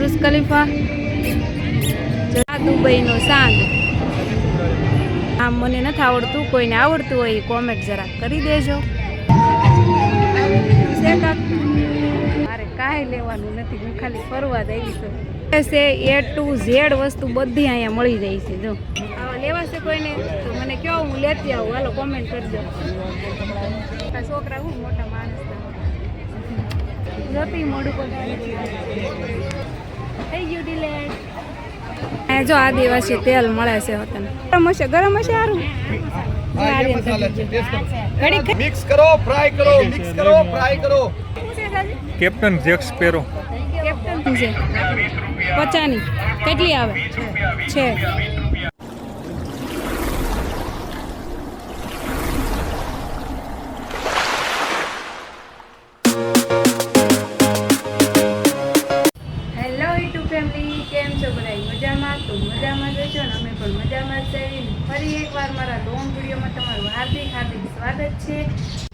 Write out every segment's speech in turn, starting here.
ब्रुज खलीफा दुबईનો સાંજ આમ મને નથી આવડતું, કોઈને આવડતું હોય કોમેન્ટ જરાક કરી દેજો. મારે કાંઈ લેવાનું નથી, હું ખાલી ફરવા જ આવી છું. A to Z વસ્તુ બધી અહીંયા મળી જાય છે. જો આવા લેવાશે કોઈને તો મને કહો, હું લેતી આવું. હાલો કોમેન્ટ કરજો. છોકરા હું મોટા માણસના જોતી મોડું થઈ ગયું ડિલેટ. જો આદિવાસી તેલ મળે છે હોતને. ગરમ હશે સારું. મિક્સ કરો, ફ્રાય કરો, મિક્સ કરો, ફ્રાય કરો. કેપ્ટન જેક સ્પેરો કેપ્ટન છે 50ની કેટલી આવે છે? ફેમિલી કેમ છો બધા? મજામાં? તો મજામાં જ છો ને? અમે પણ મજામાં જ છીએ. ફરી એકવાર મારા લોંગ વિડીયોમાં તમારું હાર્દિક સ્વાગત છે.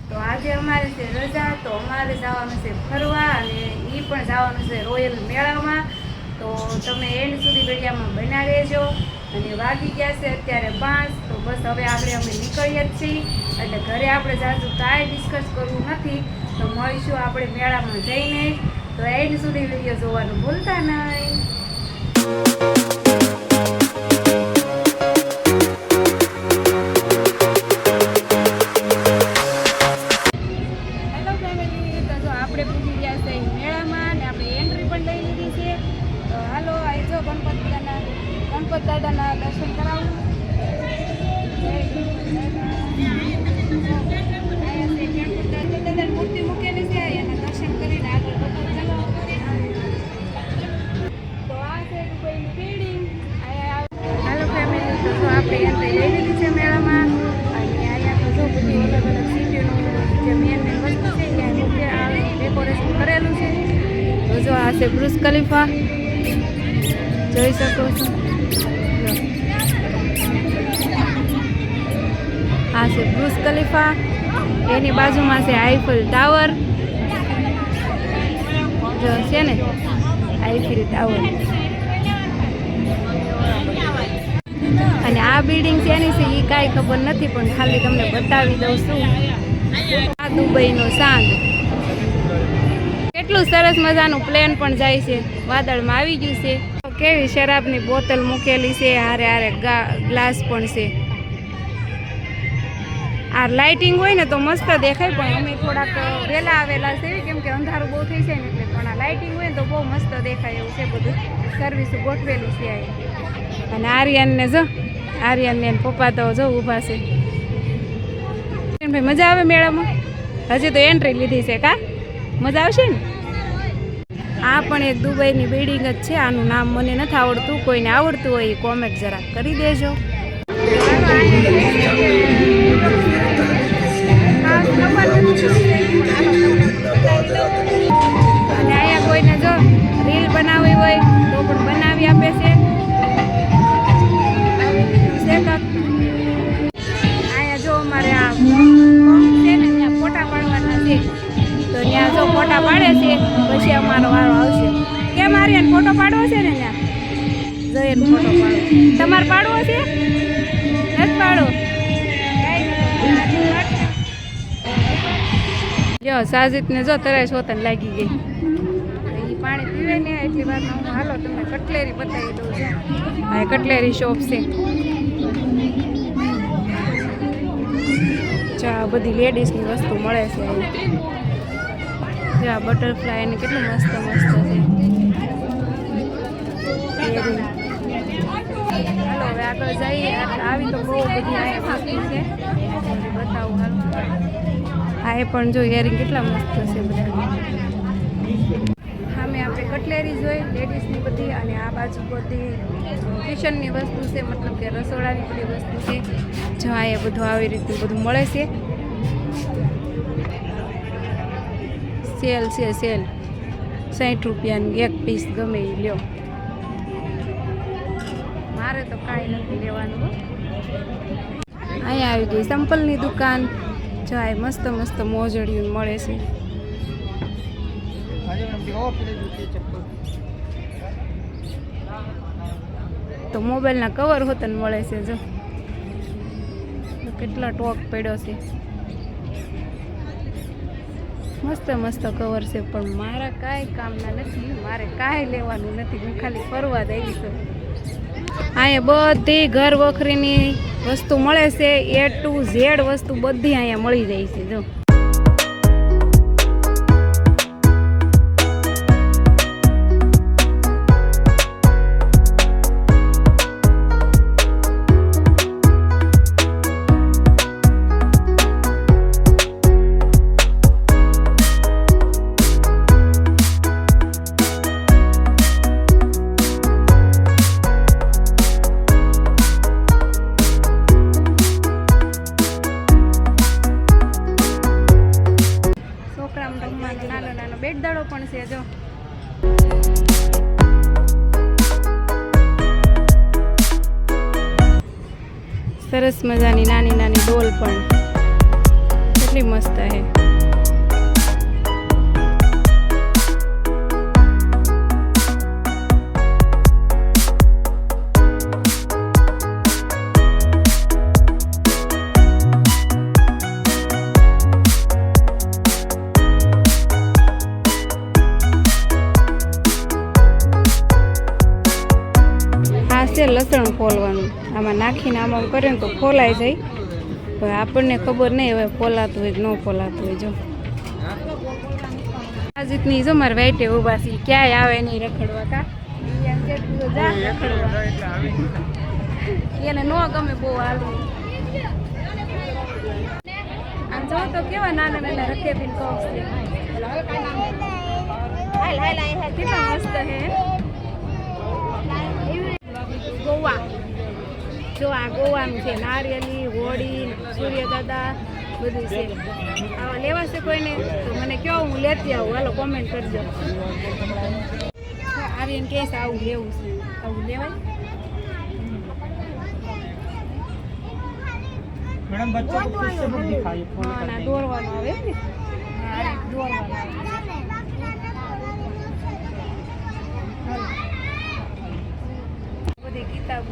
તો આજે અમારે છે રજા, તો અમારે જવાનું છે ફરવા, અને એ પણ જવાનું છે રોયલ મેળામાં. તો તમે એન્ડ સુધી વિડીયોમાં બના રહેજો. અને વાગી ગયા છે અત્યારે 5. તો બસ હવે અમે નીકળીએ જ છીએ, એટલે ઘરે આપણે જાજુ કાંઈ ડિસ્કસ કરવું નથી. તો મળીશું આપણે મેળામાં જઈને. તો એન્ડ સુધી વિડીયો જોવાનું ભૂલતા નહીં. હેલો ફેમિલી, તો જો આપણે પૂછી ગયા છે મેળામાં, અને આપણે એન્ટ્રી પણ લઈ લીધી છે. તો હાલો આવી જો ગણપત દાદાના દર્શન કરાવું. મૂર્તિ મૂકેલી છે, એના દર્શન કરીને આગળ બધું ચલો. તો આ છે દુબઈની બિલ્ડિંગ. હાલો ફેમિલી, તો જો આપણે એન્ટ્રી લઈ લીધી છે મેળામાં, અને અહીંયા તો જો બધી અલગ અલગ સિટીનું જે મેન વસ્તુ છે ત્યાં ડેકોરેશન કરેલું છે. તો જો આ છે બ્રુજ ખલીફા, જોઈ શકો છો. આ છે બ્રુજ ખલીફા, એની બાજુમાં છે આઈફલ ટાવર. જો છે ને આઈફલ ટાવર. અને આ બિલ્ડિંગ શેની છે એ કાંઈ ખબર નથી, પણ ખાલી તમને બતાવી દઉં છું. આ દુબઈનો સાંજ. કેટલું સરસ મજાનું પ્લેન પણ જાય છે, વાદળમાં આવી ગયું છે. કેવી શરાબની બોટલ મૂકેલી છે, હારે હારે ગ્લાસ પણ છે. આ લાઇટિંગ હોય ને તો મસ્ત દેખાય, પણ અમે થોડાક વહેલા આવેલા છે કેમ કે અંધારું બહુ થઈ જાય ને એટલે. પણ આ લાઇટિંગ હોય ને તો બહુ મસ્ત દેખાય એવું છે. બધું સર્વિસ ગોઠવેલું છે આ. અને આર્યનને જો, આર્યનને પપ્પા તો જો ઊભા છે. ભાઈ મજા આવે મેળામાં? હજી તો એન્ટ્રી લીધી છે કા? મજા આવશે ને? આ પણ એક દુબઈની બિલ્ડિંગ જ છે. આનું નામ મને નથી આવડતું, કોઈને આવડતું હોય એ કોમેન્ટ જરાક કરી દેજો. અને અહીંયા કોઈને જો રીલ બનાવવી હોય તો પણ બનાવી આપે છે. અહીંયા જો અમારે આ છે ને ત્યાં ફોટા પાડવાના છે, તો ત્યાં જો ફોટા પાડે છે પછી અમારો વારો આવશે. કેમ આર્યન ફોટો પાડવો છે ને? ત્યાં જોઈએ ફોટો પાડો. તમારે પાડવો છે? નથી પાડો. જો સાજીદને જો તરસ હોતન લાગી ગઈ. એ પાણી પીવે ને એટલી વારમાં હું હાલો તમને કટલેરી બતાવી દઉં છું. આ કટલેરી શોપ છે. જો આ બધી લેડીઝની વસ્તુ મળે છે. જો આ બટરફ્લાય અને કેટલું મસ્ત મસ્ત છે. હાલો હવે આગળ જઈએ. આવી તો બહુ બધી અહીંયા વસ્તુ છે, બતાવું હાલો. આ એ પણ જો ઇયરિંગ કેટલા મસ્ત છે બધા. સામે આપણે કટલેરી જોઈ લેડીઝની બધી, અને આ બાજુ બધી કિચનની વસ્તુ છે, મતલબ કે રસોડાની બધી વસ્તુ છે. જો આ બધું આવી રીતનું બધું મળે છે. સેલ છે, સેલ 60 રૂપિયાની એક પીસ ગમે એ લ્યો. મારે તો કાંઈ નથી લેવાનું. અહીંયા આવી ગઈ સંપલની દુકાન. જો આ મસ્ત મસ્ત મોજડીઓ મળે છે. તો મોબાઈલના કવર હોતન મળે છે. જો કેટલા ટોક પડ્યો છે. મસ્ત મસ્ત કવર છે, પણ મારા કાંઈ કામના નથી. મારે કાંઈ લેવાનું નથી. હું ખાલી ફરવા જ આવી છું. અહીંયા બધી ઘર વખરીની વસ્તુ મળે છે. A to Z વસ્તુ બધી અહીંયા મળી જાય છે. જો નાનો નાનો બેટદાડો પણ છે. જો સરસ મજાની નાની નાની ડોલ પણ કેટલી મસ્ત છે. લસણ ફોલવાનું આમાં નાખીને આમાં કરે ને તો ફોલાઈ જાય. પણ આપણને ખબર નહીં હવે ફોલાતું હોય કે ન ફોલાતું હોય. જો આ રીતની જો મારે વાઈટે ઊભા છે. ક્યાંય આવે નહીં રખડવા. કા રખડવા એને ન ગમે બહુ હાલવું. આમ જો તો કેવા નાના નાના રખેબીન કોક્સ છે. કેટલા મસ્ત છે. ગોવા જો આ ગોવાનું છે. નારિયેલી, હોળી, સૂર્યદાદા બધું છે. આવા લેવા છે કોઈને તો મને કહો, હું લેતી આવું. હાલો કોમેન્ટ કરજો. આર્યન કહે છે આવું લેવું છે. આવું લેવાય मैडम बच्चों को फिर से बुक दिखाइए. હા ના દોરવાનું આવે ને. હા દોરવાનું આવે.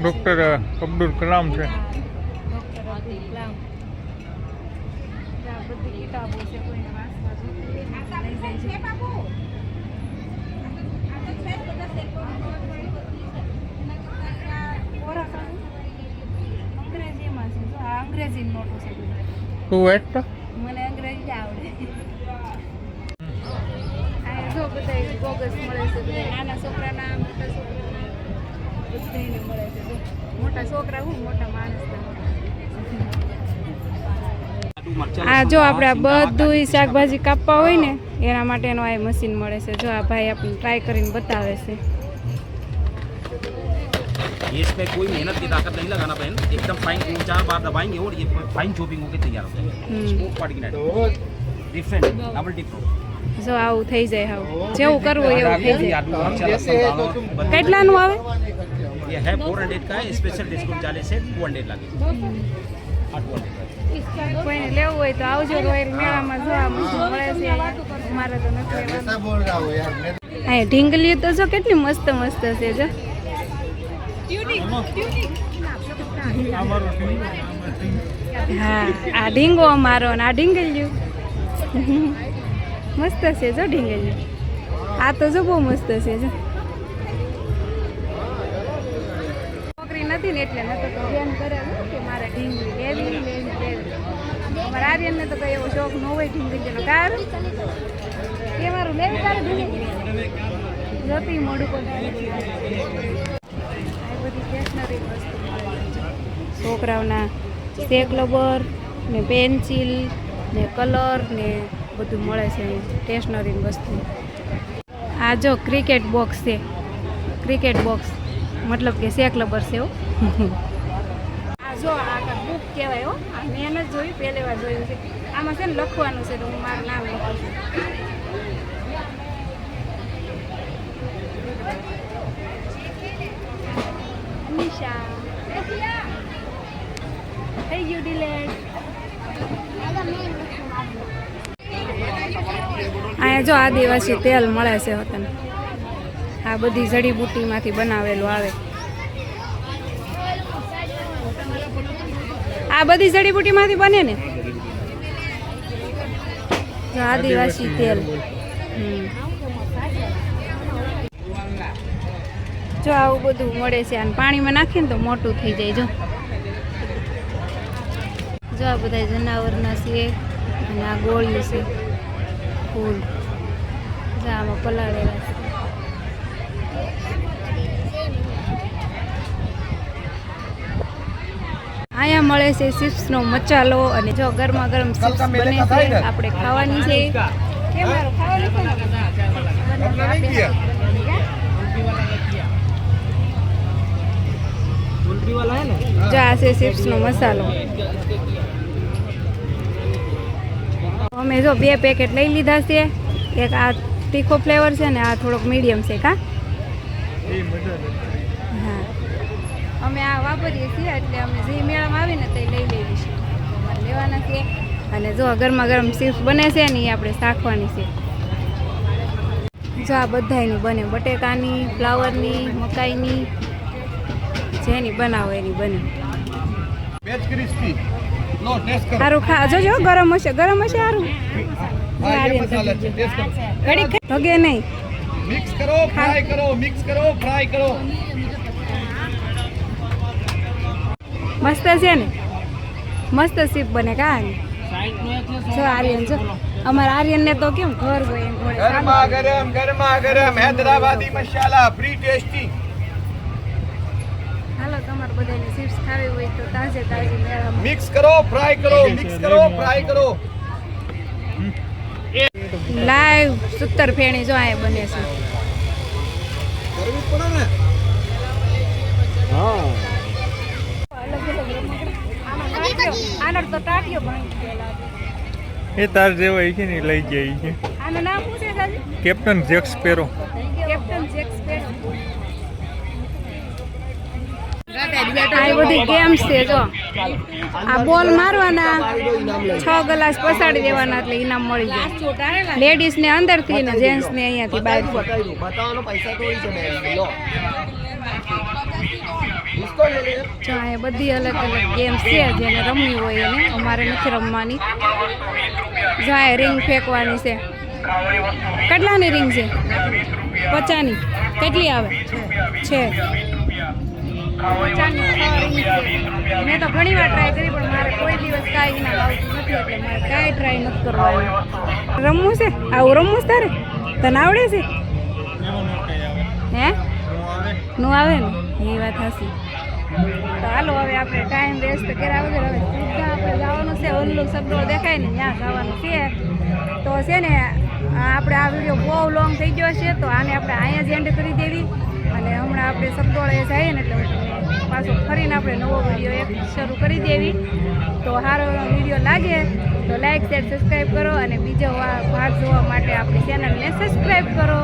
डॉक्टर अब्दुल कलाम છે. ડોક્ટર અબ્દુલ કલામ. આ બધી કિતાબો છે. કોઈને વાંચવા જોતી હોય લઈ જાય છે. અંગ્રેજીમાં છે. જો આ અંગ્રેજી નોટો છે. તું એટ મને અંગ્રેજી આવડે. આ જો બધા બોગસ મળે છે. બધા નાના છોકરાના, મોટા છોકરાના બધાને મળે છે. જો મોટા છોકરા હું મોટા માણસના. આ જો આપણે બધું શાકભાજી કાપવા હોય ને એના માટેનો આ મશીન મળે છે. જો આ ભાઈ આપણને ટ્રાય કરીને બતાવે છે. ये इसमें कोई मेहनत की ताकत नहीं लगाना बहन. एकदम फाइन 3-4 बार दबाएंगे और ये फाइन चॉपिंग होकर तैयार हो जाएगा. Smoke party night different double different. જો આવું થઈ જાય. હાવ જેવું કરવું એવું થઈ જાય. કેટલાનું આવે? ये है 400 का है. स्पेशल डिस्काउंट चाले से 200 लागे. 800 કોઈને લેવું હોય તો આવજો. રોયલ મેળામાં જો આ મશીન મળે છે. મારે તો નથી લેવાનું. અહીંયા ઢીંગલી તો જો કેટલી મસ્ત મસ્ત છે. જો હા આ ઢીંગો અમારો ને આ ઢીંગલ્યું મસ્ત છે. જો ઢીંગલ્યું આ તો જો બહુ મસ્ત છે. જો છોકરી નથી ને એટલે નતો તો ધ્યાન કરે કે મારે ઢીંગલી લેવી લેવી. અમારા આર્યનને તો કઈ એવો શોખ ન હોય ઢીંગલીનો. કાર એ મારું લેવી તારે ઢીંગલી જોતી મોડું કોઈ બધી સ્ટેશનરી વસ્તુ મળે છે. છોકરાઓના શેક રબર ને પેન્સિલ ને કલર ને બધું મળે છે. સ્ટેશનરી વસ્તુ. આ જો ક્રિકેટ બોક્સ છે. ક્રિકેટ બોક્સ મતલબ કે શેક રબર છે. આ જો આ બુક કહેવાય. હો આ મેં જ જોયું, પહેલી વાર જોયું છે. આમાં છે ને લખવાનું છે તો હું મારું નામ લખું છું. નિશા થઈ ગયું ડિલેટ. અહીંયા જો આદિવાસી તેલ મળે છે. વતન આ બધી જડીબુટ્ટીમાંથી બનાવેલું આવે. આ બધી જડીબુટીમાંથી બને ને જો આદિવાસી તેલ જો આવું બધું મળે છે અને પાણીમાં નાખીએ ને તો મોટું થઈ જાય જો આ બધા જનાવરના છે અને આ ગોળિયું છે ફૂલ જો આમાં પલાળેલા છે અહીંયા મળે છે ચિપ્સનો મસાલો અને જો ગરમા ગરમ ચિપ્સ બને છે આપણે ખાવાની છે કેમ મારું ખાવાનું છે જો આ છે ચિપ્સનો મસાલો અમે જો 2 પેકેટ લઈ લીધા છે એક આ તીખો ફ્લેવર છે ને આ થોડોક મીડિયમ છે કા હા અમે આ વાપરીએ છીએ એટલે અમે જે મેળામાં આવીને તે લઈ લેવી છે લેવાના છે અને જો ગરમા ગરમ ચિપ્સ બને છે ને એ આપણે શાખવાની છે જો આ બધાયની બને બટેકાની ફ્લાવરની મકાઈની જેની બનાવો એની બને વેજ ક્રિસ્પી લો ટેસ્ટ કરો સારું ખા જોજો ગરમ હશે સારું હા ये मसाला છે ટેસ્ટ કરો ઘડી ભગે નહીં મિક્સ કરો ફ્રાય કરો મસ્ત છે ને મસ્ત સીપ બને કા જો આર્યન જો અમારા આર્યન ને તો કેમ ઘર હોય એમ ઘોડે ગરમા ગરમ હૈદરાબાદી મસાલા ફ્રી ટેસ્ટી હાલો તમારે બધાને ચિપ્સ ખાવી હોય તો તાજે મેળામાં મિક્સ કરો ફ્રાય કરો લાઈવ સૂતર ફેણી જો આ બને છે કરવી પડે ને હા આનર તો ટાટિયો ભાંગી ગયેલા એ તાર જેવા છે ને લઈ જાય છે આનું નામ શું છે સાજી captain Jack Sparrow captain Jack Sparrow આ બધી ગેમ્સ છે જો આ બોલ મારવાના 6 ગ્લાસ પસાડી દેવાના એટલે ઇનામ મળી જાય લેડીઝ ને અંદરથી ને જેન્ટ્સ ને અહીંયાથી બહારથી બતાવવાનો પૈસા તો હોય છે બેન લો જો આ બધી અલગ અલગ ગેમ્સ છે જેને રમવી હોય એને અમારે નથી રમવાની જો આ રિંગ ફેંકવાની છે કેટલાની રિંગ છે 50ની કેટલી આવે છે 50 મેં તો ઘણી વાર ટ્રાય કરી પણ મારે કોઈ દિવસ કાંઈ ઇનામ આવતું નથી એટલે મારે કાંઈ ટ્રાય નથી કરવાનું રમવું છે આવું રમવું છે તારે તને આવડે છે હે નું આવે ને એ વાત હશે તો હાલો હવે આપણે ટાઈમ વેસ્ટ કર્યા વગર હવે સીધા આપણે જવાનું છે ઓલું સગડોળ દેખાય ને ત્યાં જવાનું છે તો છે ને આપણે આ વિડીયો બહુ લોંગ થઈ ગયો છે તો આને આપણે અહીંયા જ એન્ડ કરી દેવી અને હમણાં આપણે સગડોળે જઈએ ને એટલે પાછો ફરીને આપણે નવો વિડીયો એક શરૂ કરી દેવી તો સારો વિડીયો લાગે તો લાઈક શેર સબસ્ક્રાઈબ કરો અને બીજો ભાગ જોવા માટે આપણી ચેનલને સબસ્ક્રાઈબ કરો